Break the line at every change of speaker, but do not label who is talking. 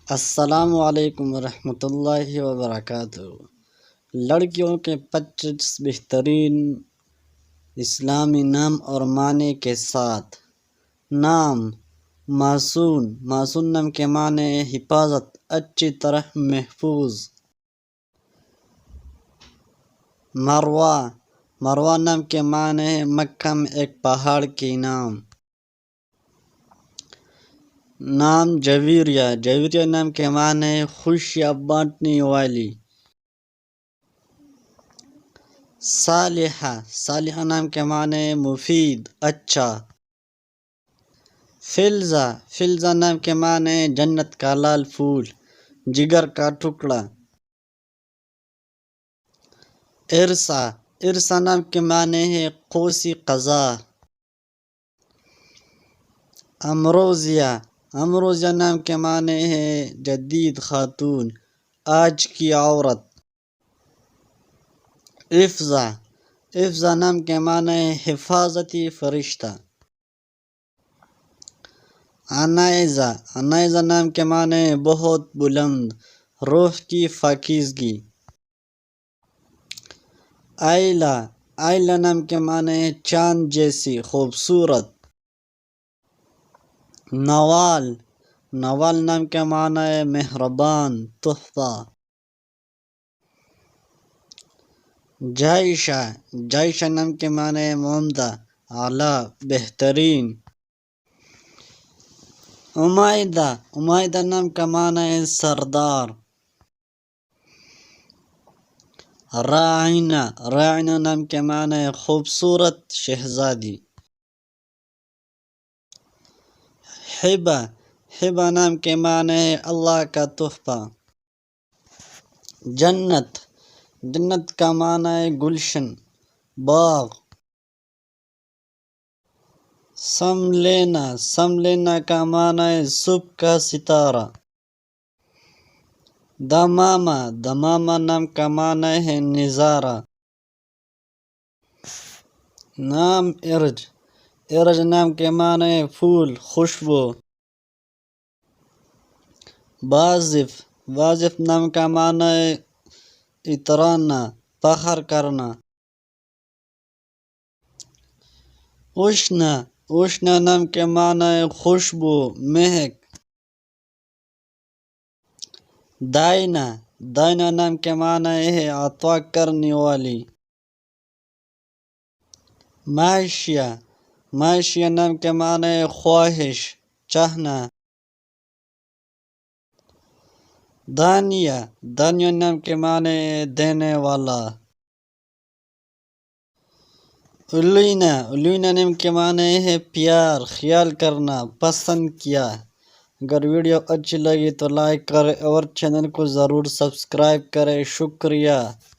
السلام علیکم ورحمۃ اللہ وبرکاتہ۔ لڑکیوں کے 25 بہترین اسلامی نام اور معنی کے ساتھ۔ نام: معصون۔ معصون نام کے معنی حفاظت، اچھی طرح محفوظ۔ مروہ۔ مروہ نام کے معنی مکہ میں ایک پہاڑ کی نام۔ نام: جویریہ۔ جویریہ نام کے معنی خوشیاں بانٹنے والی۔ صالحہ۔ صالحہ نام کے معنی مفید، اچھا۔ فلزہ۔ فلزہ نام کے معنی جنت کا لال پھول، جگر کا ٹکڑا۔ ارسا۔ ارسا نام کے معنی ہے قوسی قزح۔ امروزیہ۔ امروزیہ نام کے معنی ہے جدید خاتون، آج کی عورت۔ افضہ۔ افضہ نام کے معنی حفاظتی فرشتہ۔ عنائزہ۔ عنائزہ نام کے معنی بہت بلند، روح کی پاکیزگی۔ آئلہ۔ آئلہ نام کے معنی چاند جیسی خوبصورت۔ نوال۔ نوال نام کے معنی مہربان، تحفہ۔ جائشہ۔ جائشہ نام کے معنی عمدہ، اعلیٰ، بہترین۔ عمائدہ۔ عمائدہ نام کا معنی سردار۔ راعینہ۔ راعینہ نام کے معنی خوبصورت شہزادی۔ ہبہ۔ ہبہ نام کے معنی اللہ کا تحفہ۔ جنت۔ جنت کا معنی گلشن، باغ۔ سملینا۔ سملینا کا معنی صبح کا ستارہ۔ دمامہ۔ دمامہ نام کا معنی ہے نظارہ۔ نام: ارج۔ ارج نام کے معنی پھول، خوشبو۔ بازف۔ بازف نام کا معنی اترانا، فخر کرنا۔ اشنا۔ اشنا نام کے معنی خوشبو، مہک۔ دائنا۔ دائنا نام کے معنی ہے عطا کرنے والی۔ معاشیہ۔ معاشیہ نام کے معنی خواہش، چاہنا۔ دانیہ۔ دانیہ نام کے معنی دینے والا۔ الینا۔ الینا نام کے معنی ہے پیار، خیال کرنا، پسند کیا۔ اگر ویڈیو اچھی لگی تو لائک کریں اور چینل کو ضرور سبسکرائب کریں۔ شکریہ۔